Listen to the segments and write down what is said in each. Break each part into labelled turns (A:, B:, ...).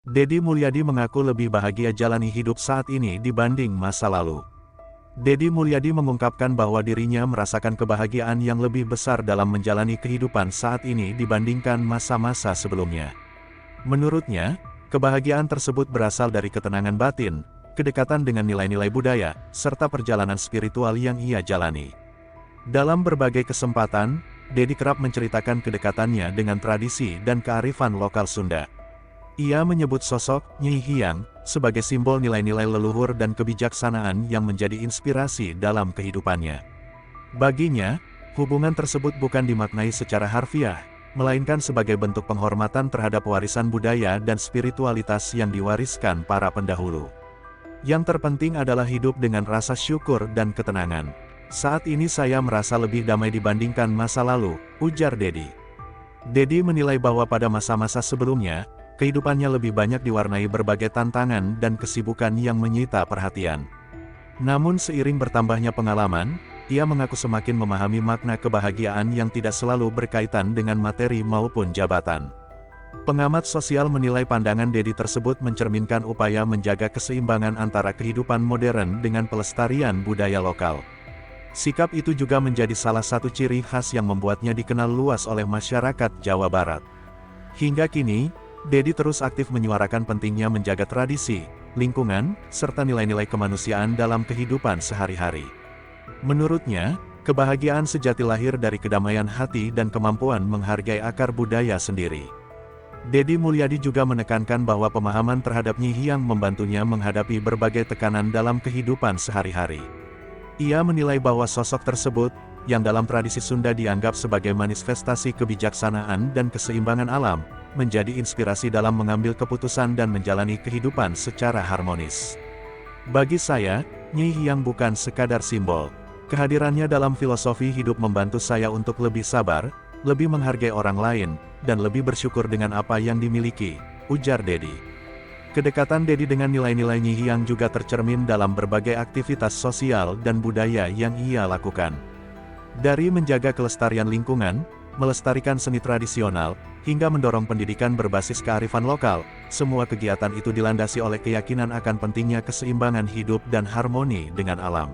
A: Deddy Mulyadi mengaku lebih bahagia jalani hidup saat ini dibanding masa lalu. Deddy Mulyadi mengungkapkan bahwa dirinya merasakan kebahagiaan yang lebih besar dalam menjalani kehidupan saat ini dibandingkan masa-masa sebelumnya. Menurutnya, kebahagiaan tersebut berasal dari ketenangan batin, kedekatan dengan nilai-nilai budaya, serta perjalanan spiritual yang ia jalani. Dalam berbagai kesempatan, Deddy kerap menceritakan kedekatannya dengan tradisi dan kearifan lokal Sunda. Ia menyebut sosok Nyi Hyang sebagai simbol nilai-nilai leluhur dan kebijaksanaan yang menjadi inspirasi dalam kehidupannya. Baginya, hubungan tersebut bukan dimaknai secara harfiah, melainkan sebagai bentuk penghormatan terhadap warisan budaya dan spiritualitas yang diwariskan para pendahulu. Yang terpenting adalah hidup dengan rasa syukur dan ketenangan. Saat ini saya merasa lebih damai dibandingkan masa lalu, ujar Deddy. Deddy menilai bahwa pada masa-masa sebelumnya, kehidupannya lebih banyak diwarnai berbagai tantangan dan kesibukan yang menyita perhatian. Namun seiring bertambahnya pengalaman, ia mengaku semakin memahami makna kebahagiaan yang tidak selalu berkaitan dengan materi maupun jabatan. Pengamat sosial menilai pandangan Deddy tersebut mencerminkan upaya menjaga keseimbangan antara kehidupan modern dengan pelestarian budaya lokal. Sikap itu juga menjadi salah satu ciri khas yang membuatnya dikenal luas oleh masyarakat Jawa Barat. Hingga kini, Deddy terus aktif menyuarakan pentingnya menjaga tradisi, lingkungan, serta nilai-nilai kemanusiaan dalam kehidupan sehari-hari. Menurutnya, kebahagiaan sejati lahir dari kedamaian hati dan kemampuan menghargai akar budaya sendiri. Deddy Mulyadi juga menekankan bahwa pemahaman terhadap Nyi Hyang membantunya menghadapi berbagai tekanan dalam kehidupan sehari-hari. Ia menilai bahwa sosok tersebut, yang dalam tradisi Sunda dianggap sebagai manifestasi kebijaksanaan dan keseimbangan alam, menjadi inspirasi dalam mengambil keputusan dan menjalani kehidupan secara harmonis. Bagi saya, Nyi Hyang bukan sekadar simbol. Kehadirannya dalam filosofi hidup membantu saya untuk lebih sabar, lebih menghargai orang lain, dan lebih bersyukur dengan apa yang dimiliki, ujar Deddy. Kedekatan Deddy dengan nilai-nilai Nyi Hyang juga tercermin dalam berbagai aktivitas sosial dan budaya yang ia lakukan. Dari menjaga kelestarian lingkungan, melestarikan seni tradisional, hingga mendorong pendidikan berbasis kearifan lokal, semua kegiatan itu dilandasi oleh keyakinan akan pentingnya keseimbangan hidup dan harmoni dengan alam.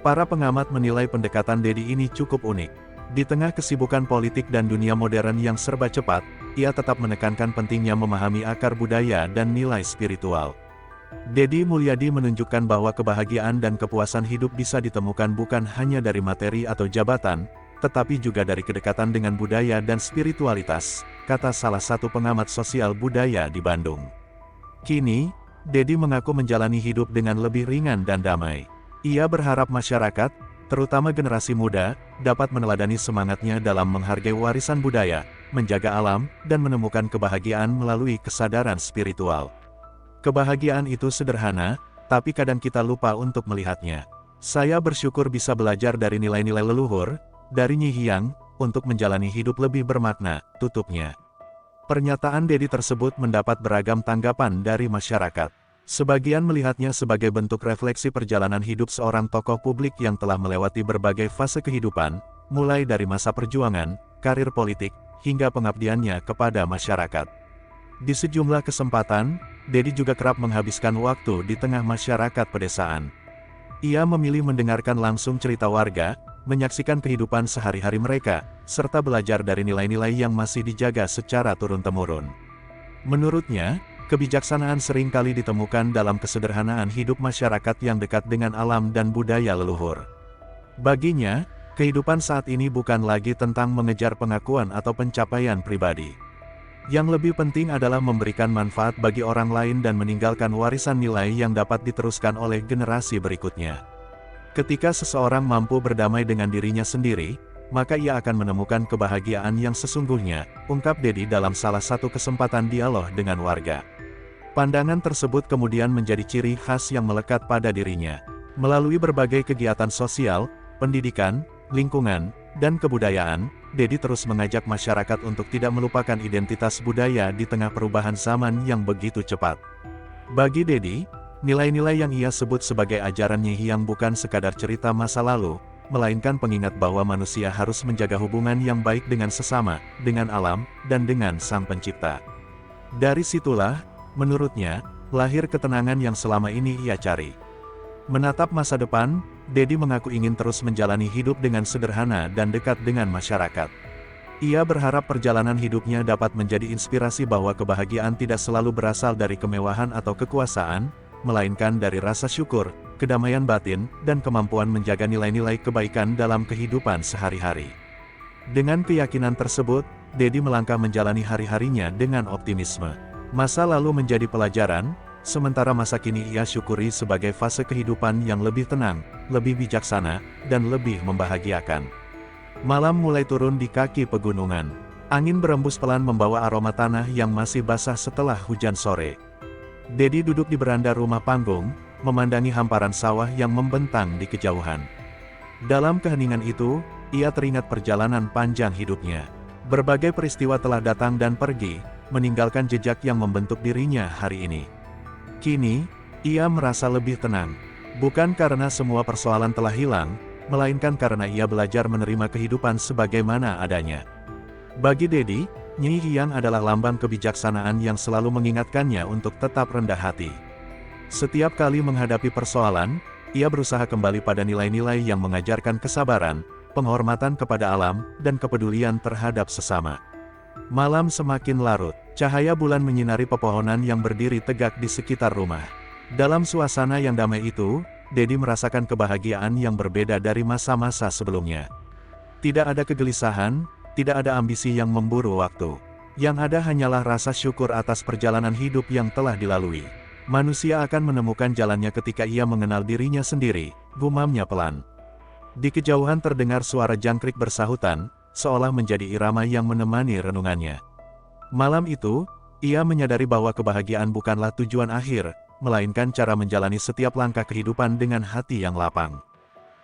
A: Para pengamat menilai pendekatan Deddy ini cukup unik. Di tengah kesibukan politik dan dunia modern yang serba cepat, ia tetap menekankan pentingnya memahami akar budaya dan nilai spiritual. Deddy Mulyadi menunjukkan bahwa kebahagiaan dan kepuasan hidup bisa ditemukan bukan hanya dari materi atau jabatan, tetapi juga dari kedekatan dengan budaya dan spiritualitas, kata salah satu pengamat sosial budaya di Bandung. Kini, Deddy mengaku menjalani hidup dengan lebih ringan dan damai. Ia berharap masyarakat, terutama generasi muda, dapat meneladani semangatnya dalam menghargai warisan budaya, menjaga alam, dan menemukan kebahagiaan melalui kesadaran spiritual. Kebahagiaan itu sederhana, tapi kadang kita lupa untuk melihatnya. Saya bersyukur bisa belajar dari nilai-nilai leluhur, dari Nyi Hyang, untuk menjalani hidup lebih bermakna, tutupnya. Pernyataan Deddy tersebut mendapat beragam tanggapan dari masyarakat. Sebagian melihatnya sebagai bentuk refleksi perjalanan hidup seorang tokoh publik yang telah melewati berbagai fase kehidupan, mulai dari masa perjuangan, karir politik, hingga pengabdiannya kepada masyarakat. Di sejumlah kesempatan, Deddy juga kerap menghabiskan waktu di tengah masyarakat pedesaan. Ia memilih mendengarkan langsung cerita warga, menyaksikan kehidupan sehari-hari mereka, serta belajar dari nilai-nilai yang masih dijaga secara turun-temurun. Menurutnya, kebijaksanaan seringkali ditemukan dalam kesederhanaan hidup masyarakat yang dekat dengan alam dan budaya leluhur. Baginya, kehidupan saat ini bukan lagi tentang mengejar pengakuan atau pencapaian pribadi. Yang lebih penting adalah memberikan manfaat bagi orang lain dan meninggalkan warisan nilai yang dapat diteruskan oleh generasi berikutnya. Ketika seseorang mampu berdamai dengan dirinya sendiri, maka ia akan menemukan kebahagiaan yang sesungguhnya, ungkap Deddy dalam salah satu kesempatan dialog dengan warga. Pandangan tersebut kemudian menjadi ciri khas yang melekat pada dirinya. Melalui berbagai kegiatan sosial, pendidikan, lingkungan, dan kebudayaan, Deddy terus mengajak masyarakat untuk tidak melupakan identitas budaya di tengah perubahan zaman yang begitu cepat. Bagi Deddy, nilai-nilai yang ia sebut sebagai ajaran Nyi Hyang bukan sekadar cerita masa lalu, melainkan pengingat bahwa manusia harus menjaga hubungan yang baik dengan sesama, dengan alam, dan dengan Sang Pencipta. Dari situlah, Menurutnya, lahir ketenangan yang selama ini ia cari. Menatap masa depan, Dedi mengaku ingin terus menjalani hidup dengan sederhana dan dekat dengan masyarakat. Ia berharap perjalanan hidupnya dapat menjadi inspirasi bahwa kebahagiaan tidak selalu berasal dari kemewahan atau kekuasaan, melainkan dari rasa syukur, kedamaian batin, dan kemampuan menjaga nilai-nilai kebaikan dalam kehidupan sehari-hari. Dengan keyakinan tersebut, Dedi melangkah menjalani hari-harinya dengan optimisme. Masa lalu menjadi pelajaran, sementara masa kini ia syukuri sebagai fase kehidupan yang lebih tenang, lebih bijaksana, dan lebih membahagiakan. Malam mulai turun di kaki pegunungan. Angin berembus pelan membawa aroma tanah yang masih basah setelah hujan sore. Dedi duduk di beranda rumah panggung, memandangi hamparan sawah yang membentang di kejauhan. Dalam keheningan itu, ia teringat perjalanan panjang hidupnya. Berbagai peristiwa telah datang dan pergi, meninggalkan jejak yang membentuk dirinya hari ini. Kini, ia merasa lebih tenang. Bukan karena semua persoalan telah hilang, melainkan karena ia belajar menerima kehidupan sebagaimana adanya. Bagi Dedi, Nyi Hyang adalah lambang kebijaksanaan yang selalu mengingatkannya untuk tetap rendah hati. Setiap kali menghadapi persoalan, ia berusaha kembali pada nilai-nilai yang mengajarkan kesabaran, penghormatan kepada alam, dan kepedulian terhadap sesama. Malam semakin larut, cahaya bulan menyinari pepohonan yang berdiri tegak di sekitar rumah. Dalam suasana yang damai itu, Dedi merasakan kebahagiaan yang berbeda dari masa-masa sebelumnya. Tidak ada kegelisahan, tidak ada ambisi yang memburu waktu. Yang ada hanyalah rasa syukur atas perjalanan hidup yang telah dilalui. Manusia akan menemukan jalannya ketika ia mengenal dirinya sendiri, gumamnya pelan. Di kejauhan terdengar suara jangkrik bersahutan, seolah menjadi irama yang menemani renungannya. Malam itu, ia menyadari bahwa kebahagiaan bukanlah tujuan akhir, melainkan cara menjalani setiap langkah kehidupan dengan hati yang lapang.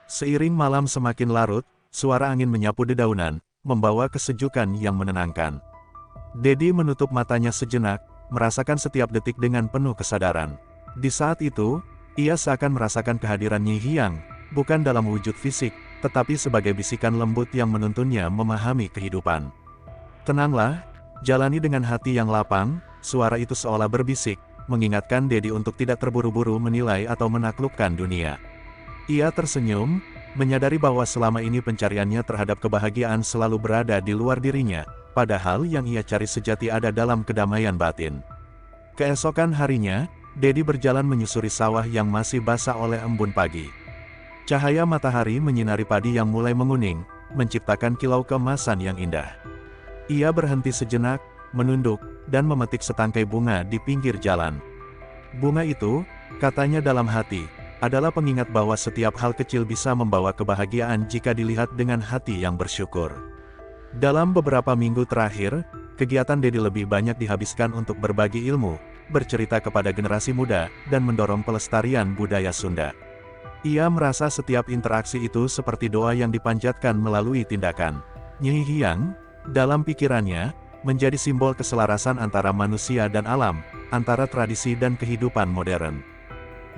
A: Seiring malam semakin larut, suara angin menyapu dedaunan, membawa kesejukan yang menenangkan. Dedi menutup matanya sejenak, merasakan setiap detik dengan penuh kesadaran. Di saat itu, ia seakan merasakan kehadiran Nyi Hyang, bukan dalam wujud fisik, tetapi sebagai bisikan lembut yang menuntunnya memahami kehidupan. Tenanglah, jalani dengan hati yang lapang, suara itu seolah berbisik, mengingatkan Dedi untuk tidak terburu-buru menilai atau menaklukkan dunia. Ia tersenyum, menyadari bahwa selama ini pencariannya terhadap kebahagiaan selalu berada di luar dirinya, padahal yang ia cari sejati ada dalam kedamaian batin. Keesokan harinya, Dedi berjalan menyusuri sawah yang masih basah oleh embun pagi. Cahaya matahari menyinari padi yang mulai menguning, menciptakan kilau keemasan yang indah. Ia berhenti sejenak, menunduk, dan memetik setangkai bunga di pinggir jalan. Bunga itu, katanya dalam hati, adalah pengingat bahwa setiap hal kecil bisa membawa kebahagiaan jika dilihat dengan hati yang bersyukur. Dalam beberapa minggu terakhir, kegiatan Dedi lebih banyak dihabiskan untuk berbagi ilmu, bercerita kepada generasi muda, dan mendorong pelestarian budaya Sunda. Ia merasa setiap interaksi itu seperti doa yang dipanjatkan melalui tindakan. Nyi Hyang, dalam pikirannya, menjadi simbol keselarasan antara manusia dan alam, antara tradisi dan kehidupan modern.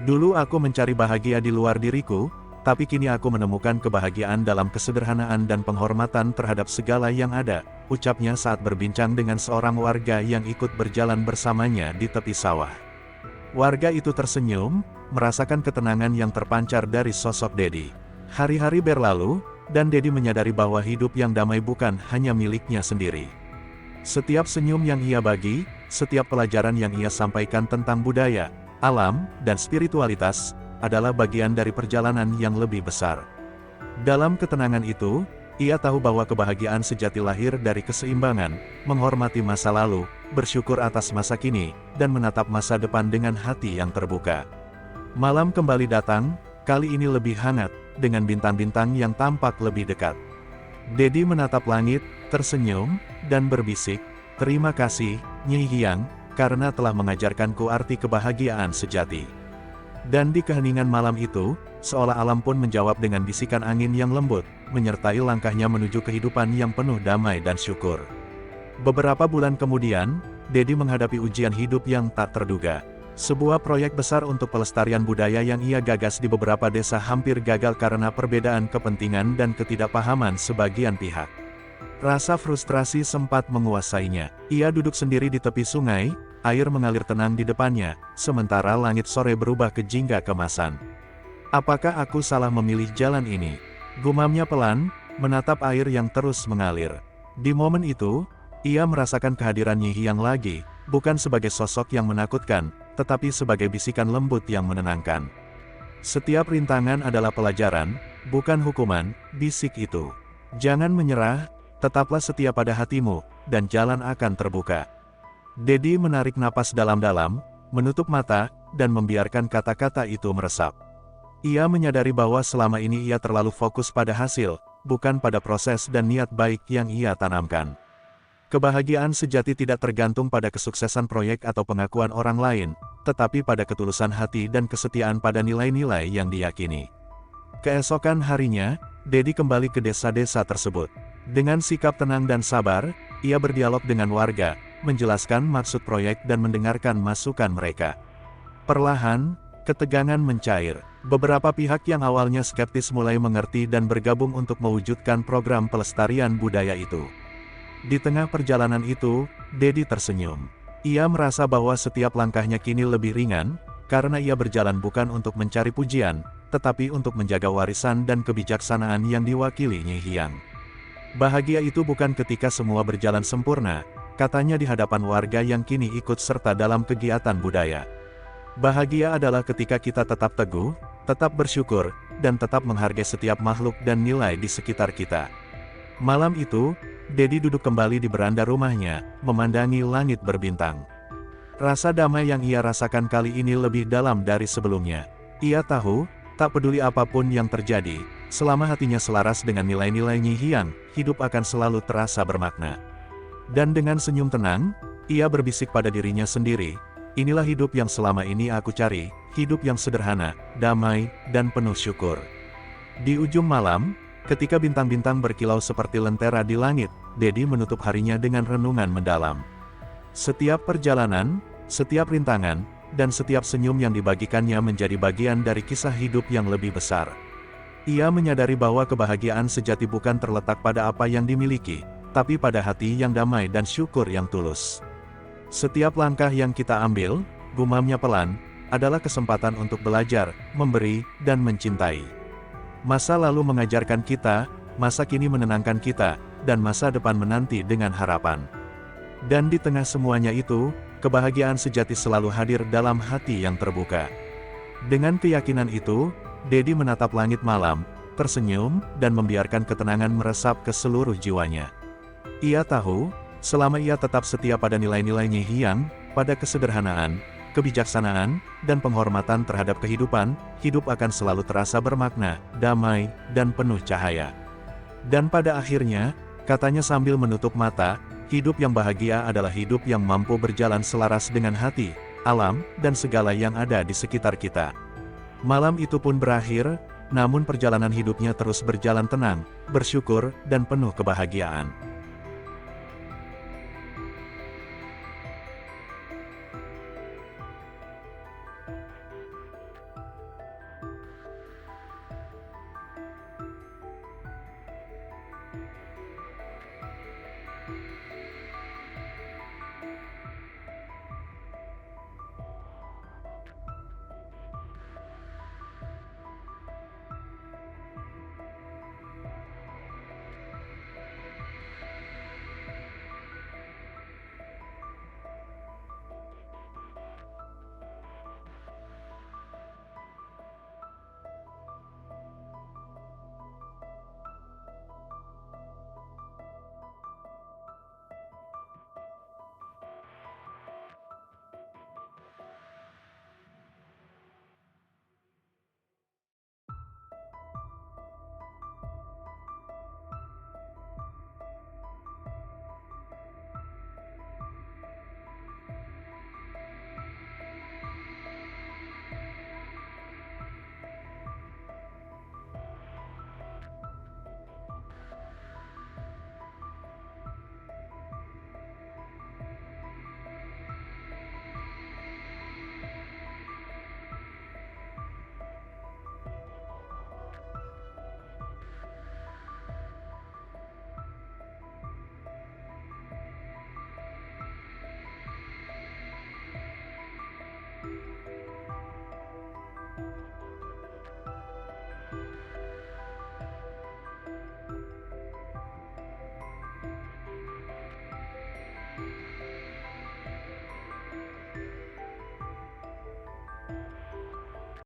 A: Dulu aku mencari bahagia di luar diriku, tapi kini aku menemukan kebahagiaan dalam kesederhanaan dan penghormatan terhadap segala yang ada, ucapnya saat berbincang dengan seorang warga yang ikut berjalan bersamanya di tepi sawah. Warga itu tersenyum, merasakan ketenangan yang terpancar dari sosok Dedi. Hari-hari berlalu, dan Dedi menyadari bahwa hidup yang damai bukan hanya miliknya sendiri. Setiap senyum yang ia bagi, setiap pelajaran yang ia sampaikan tentang budaya, alam, dan spiritualitas, adalah bagian dari perjalanan yang lebih besar. Dalam ketenangan itu, ia tahu bahwa kebahagiaan sejati lahir dari keseimbangan, menghormati masa lalu, bersyukur atas masa kini, dan menatap masa depan dengan hati yang terbuka. Malam kembali datang, kali ini lebih hangat, dengan bintang-bintang yang tampak lebih dekat. Dedi menatap langit, tersenyum, dan berbisik, "Terima kasih, Nyi Hyang, karena telah mengajarkanku arti kebahagiaan sejati." Dan di keheningan malam itu, seolah alam pun menjawab dengan bisikan angin yang lembut, menyertai langkahnya menuju kehidupan yang penuh damai dan syukur. Beberapa bulan kemudian, Dedi menghadapi ujian hidup yang tak terduga. Sebuah proyek besar untuk pelestarian budaya yang ia gagas di beberapa desa hampir gagal karena perbedaan kepentingan dan ketidakpahaman sebagian pihak. Rasa frustrasi sempat menguasainya. Ia duduk sendiri di tepi sungai, air mengalir tenang di depannya, sementara langit sore berubah ke jingga kemasan. Apakah aku salah memilih jalan ini? Gumamnya pelan, menatap air yang terus mengalir. Di momen itu, ia merasakan kehadiran Nyi Hiang lagi, bukan sebagai sosok yang menakutkan, tetapi sebagai bisikan lembut yang menenangkan. Setiap rintangan adalah pelajaran, bukan hukuman, bisik itu. Jangan menyerah, tetaplah setia pada hatimu, dan jalan akan terbuka. Dedi menarik napas dalam-dalam, menutup mata, dan membiarkan kata-kata itu meresap. Ia menyadari bahwa selama ini ia terlalu fokus pada hasil, bukan pada proses dan niat baik yang ia tanamkan. Kebahagiaan sejati tidak tergantung pada kesuksesan proyek atau pengakuan orang lain, tetapi pada ketulusan hati dan kesetiaan pada nilai-nilai yang diyakini. Keesokan harinya, Dedi kembali ke desa-desa tersebut. Dengan sikap tenang dan sabar, ia berdialog dengan warga, menjelaskan maksud proyek dan mendengarkan masukan mereka. Perlahan, ketegangan mencair. Beberapa pihak yang awalnya skeptis mulai mengerti dan bergabung untuk mewujudkan program pelestarian budaya itu. Di tengah perjalanan itu, Dedi tersenyum. Ia merasa bahwa setiap langkahnya kini lebih ringan, karena ia berjalan bukan untuk mencari pujian, tetapi untuk menjaga warisan dan kebijaksanaan yang diwakili Nyi Hiang. Bahagia itu bukan ketika semua berjalan sempurna, katanya di hadapan warga yang kini ikut serta dalam kegiatan budaya. Bahagia adalah ketika kita tetap teguh, tetap bersyukur, dan tetap menghargai setiap makhluk dan nilai di sekitar kita. Malam itu, Dedi duduk kembali di beranda rumahnya, memandangi langit berbintang. Rasa damai yang ia rasakan kali ini lebih dalam dari sebelumnya. Ia tahu, tak peduli apapun yang terjadi, selama hatinya selaras dengan nilai-nilai Nyi Hiang, hidup akan selalu terasa bermakna. Dan dengan senyum tenang, ia berbisik pada dirinya sendiri, inilah hidup yang selama ini aku cari, hidup yang sederhana, damai, dan penuh syukur. Di ujung malam, ketika bintang-bintang berkilau seperti lentera di langit, Dedi menutup harinya dengan renungan mendalam. Setiap perjalanan, setiap rintangan, dan setiap senyum yang dibagikannya menjadi bagian dari kisah hidup yang lebih besar. Ia menyadari bahwa kebahagiaan sejati bukan terletak pada apa yang dimiliki, tapi pada hati yang damai dan syukur yang tulus. Setiap langkah yang kita ambil, gumamnya pelan, adalah kesempatan untuk belajar, memberi, dan mencintai. Masa lalu mengajarkan kita, masa kini menenangkan kita, dan masa depan menanti dengan harapan. Dan di tengah semuanya itu, kebahagiaan sejati selalu hadir dalam hati yang terbuka. Dengan keyakinan itu, Dedi menatap langit malam, tersenyum, dan membiarkan ketenangan meresap ke seluruh jiwanya. Ia tahu, selama ia tetap setia pada nilai-nilai Nyi Hiang, pada kesederhanaan, kebijaksanaan, dan penghormatan terhadap kehidupan, hidup akan selalu terasa bermakna, damai, dan penuh cahaya. Dan pada akhirnya, katanya sambil menutup mata, hidup yang bahagia adalah hidup yang mampu berjalan selaras dengan hati, alam, dan segala yang ada di sekitar kita. Malam itu pun berakhir, namun perjalanan hidupnya terus berjalan tenang, bersyukur, dan penuh kebahagiaan.